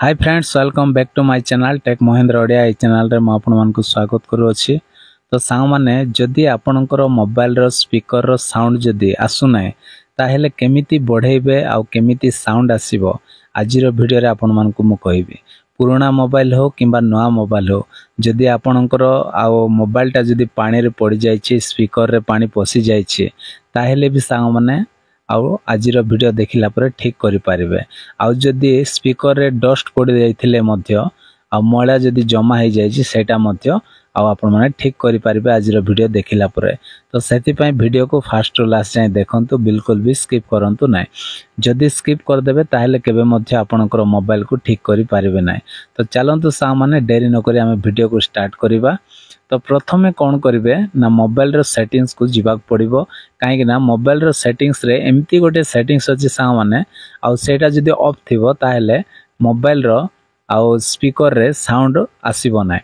Hi friends, welcome back to my channel tech Mahendra Odia. ये channel रे मैं आपण मानकु स्वागत करूछि। तो सांग माने जदि आपणकर मोबाइल रो स्पीकर रो साउंड जदि आसु नै ताहेले केमिति बढ़ेबे आ केमिति साउंड आसीबो आज रो वीडियो रे आपण मानकु मु कहिबी। पुराना मोबाइल हो किंबा नया मोबाइल हो, जदि आपणकर आ मोबाइल टा जदि पानी रे पड़ी जाइछि, स्पीकर रे पानी पसी जाइछि, ताहेले भी सांग माने आज वीडियो देखिला पर ठीक करि पारिबे। आउ जदि स्पीकर रे डस्ट पड़ी जाइथिले मध्य आ मैला जदि जमा हो जाइछि सेटा मध्य आपण माने ठीक करि पारिबे आज वीडियो देखिला पर। तो सेति पय वीडियो को फास्ट टू लास्ट जाय देखंतु, बिल्कुल भी स्किप करंतु नै। जदि स्किप कर देबे ताहेले केबे मध्य आपणकर मोबाइल को ठीक करि पारिबे नै। तो चलंतु सा माने देरी न करी हम वीडियो को स्टार्ट करिबा। तो प्रथमे कौन करिवे ना मोबाइल रो सेटिंग्स को जीवाक पड़िबो। काहे ना मोबाइल रो सेटिंग्स रे एम्ति गोटे सेटिंग्स अछि सा माने आ सेटा जदि ऑफ थिबो ताहेले मोबाइल रो आ स्पीकर रे साउंड आसीबो नै।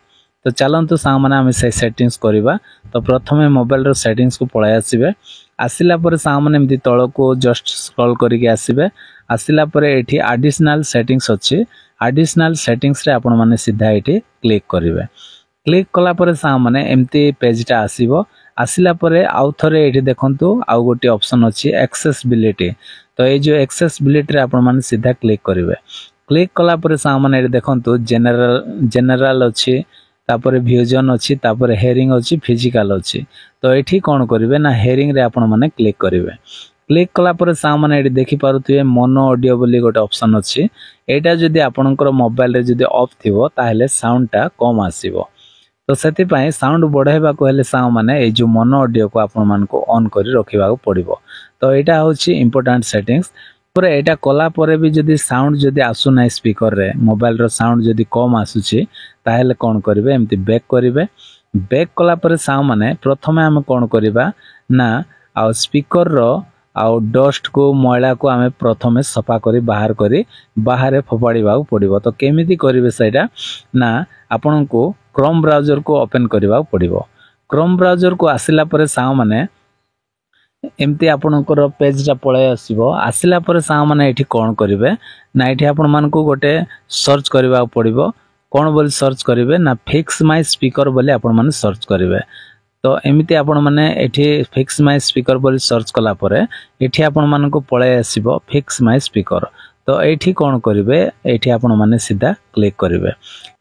तो चलंतु सा माने हम से सेटिंग्स करिबा। तो प्रथमे मोबाइल रो सेटिंग्स को पळाय आसीबे। आसिला पर सा माने एम्ति तळ को जस्ट स्क्रॉल करिके आसीबे। आसिला पर एठी एडिशनल सेटिंग्स अछि। एडिशनल सेटिंग्स रे आपण माने सीधा एठी क्लिक करिवे। क्लिक कला पर सा माने एम्ति पेजटा आसीबो। आसिला परे आउ थरे एठी देखंतु आउ गोटे ऑप्शन अछि एक्सेसिबिलिटी। तो ए जो एक्सेसिबिलिटी रे आपण माने सीधा क्लिक करिवे। क्लिक कला पर सा माने एठी देखंतु जनरल अछि, तापर विजन अछि, तापर हेयरिंग अछि, फिजिकल अछि। तो एठी कोन करिवे ना हेयरिंग रे आपण माने क्लिक करिवे। क्लिक कला पर सा माने एठी देखि पारुथिबे मोनो ऑडियो बोली गोटे ऑप्शन अछि। एटा जदि आपणकर मोबाइल रे जदि ऑफ थिबो ताहेले साउंड टा कम आसीबो। तो सेति पय साउंड बढ़ाइबा को हेले सा माने ए जो मोनो ऑडियो को आपण मान को ऑन करी रखिबा को पड़िबो। तो एटा होछि इंपोर्टेंट सेटिंग्स। पर एटा कला परे भी जदि साउंड जदि आसु नै स्पीकर रे, मोबाइल रो साउंड जदि कम आसुछि ताहेले कोन करिवे एम्ति बैक करिवे। बैक कला परे सा माने प्रथमे हम कोन करिबा ना आ स्पीकर रो आ डस्ट को मैला को आमे प्रथमे सफा करी बाहर फोपाड़ीबा को पड़िबो। तो केमिति करिवे सेटा ना आपन को क्रोम ब्राउजर को ओपन करबा पड़िबो। क्रोम ब्राउजर को आसिला परे सा माने एम्ति आपनकर पेज टा पळे आसीबो। आसिला परे सा माने एठी कोन करिवे ना एठी आपन मान को गोटे सर्च करबा पड़िबो। कोन बोली सर्च करिवे ना फिक्स माय स्पीकर बोली आपन माने सर्च करिवे। तो एमिति आपन माने एठी फिक्स माय स्पीकर बोली सर्च कला परे एठी आपन मान को पळे आसीबो फिक्स माय स्पीकर। तो एठी कोन करिवे एठी आपन माने सीधा क्लिक करिवे।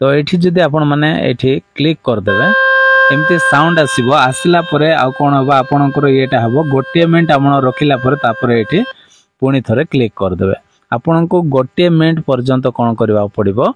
तो एठी जदि आपन माने एठी क्लिक कर देबे एमती साउंड आसीबो। आसिला परे आ कोन होबा आपनकर एटा हबो गोटे मिनिट आपण रखिला परे तापरे एठी पुनी थरे क्लिक कर देबे। आपन को गोटे मिनिट पर्यंत कोन करबा पड़िबो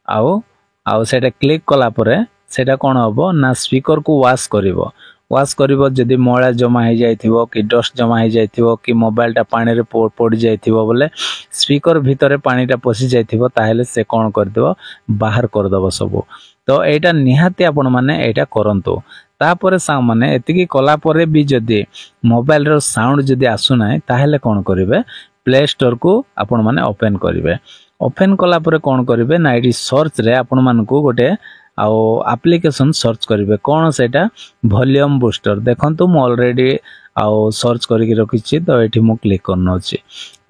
आ सेटा क्लिक कला परे सेटा कोन होबो ना स्पीकर को वॉश करिवो। जदि मैला जमा हो जाइथिबो कि डस्ट जमा हो जाइथिबो कि मोबाइल टा पानी रे पड़ी जाइथिबो बोले स्पीकर भीतर पानी टा पसी जाइथिबो ताहेले से कोन कर देबो बाहर कर देबो सब। तो एटा निहाती आपण माने एटा करंतु। तापरे सा माने एतिकी कला परे भी जदि मोबाइल रो साउंड जदि आसु नै ताहेले कोन करिवे प्ले स्टोर को आपण माने ओपन करिवे। ओपन कला परे कोन करिवे ना एटी सर्च रे आपण मान को गोटे आउ एप्लीकेशन सर्च करिवे। कोन सेटा वॉल्यूम बूस्टर देखंतु मु ऑलरेडी आउ सर्च करिके रखिछि। तो एठी मु क्लिक करनो अछि।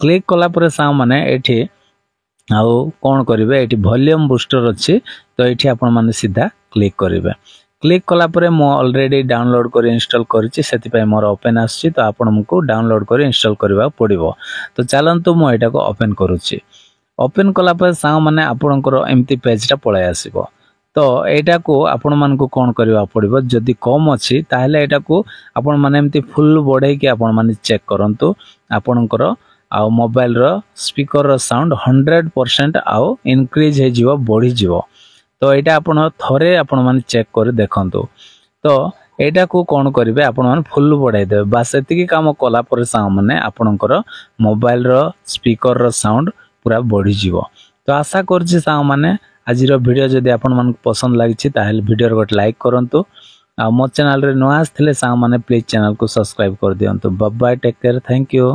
क्लिक कला परे सा माने एठी आउ कोन करिवे एठी वॉल्यूम बूस्टर अछि। तो एठी आपण माने सीधा क्लिक करिवे। क्लिक कला परे मु ऑलरेडी डाउनलोड करी इंस्टॉल करिछि, सेति पय मोर ओपन आछि। तो आपण मको डाउनलोड करी इंस्टॉल करबा पड़िबो। तो चलंतु मु एटा को ओपन करूछि। ओपन कला परे सा माने आपणकर एम्ति पेज टा पळे आसीबो। तो एटा को आपण मान को कोन करबा पड़िबो जदि कम अछि ताहेले एटा को आपण माने एम्ति फुल बढ़ाई के आपण माने चेक करंतु। आपणकर आ मोबाइल रो स्पीकर रो साउंड 100% आउ इंक्रीज हे जिवो बढ़ी जिवो। तो एटा आपण थरे आपण माने चेक कर देखंतु। तो एटा को कोन करिवे आपण माने फुल बढ़ाई देबे। बस एतिकी काम कला पर सा माने आपणकर मोबाइल रो स्पीकर रो साउंड पूरा बढ़ी जिवो। तो आशा करछि सा माने आज वीडियो जदि आपण मन पसंद लागिछि ताहेले वीडियो गोटे लाइक करंतु। आ मो चैनल रे नया आस्थिले सा माने प्लीज चैनल को सब्सक्राइब कर दियंतु। Bye bye, take care, thank you.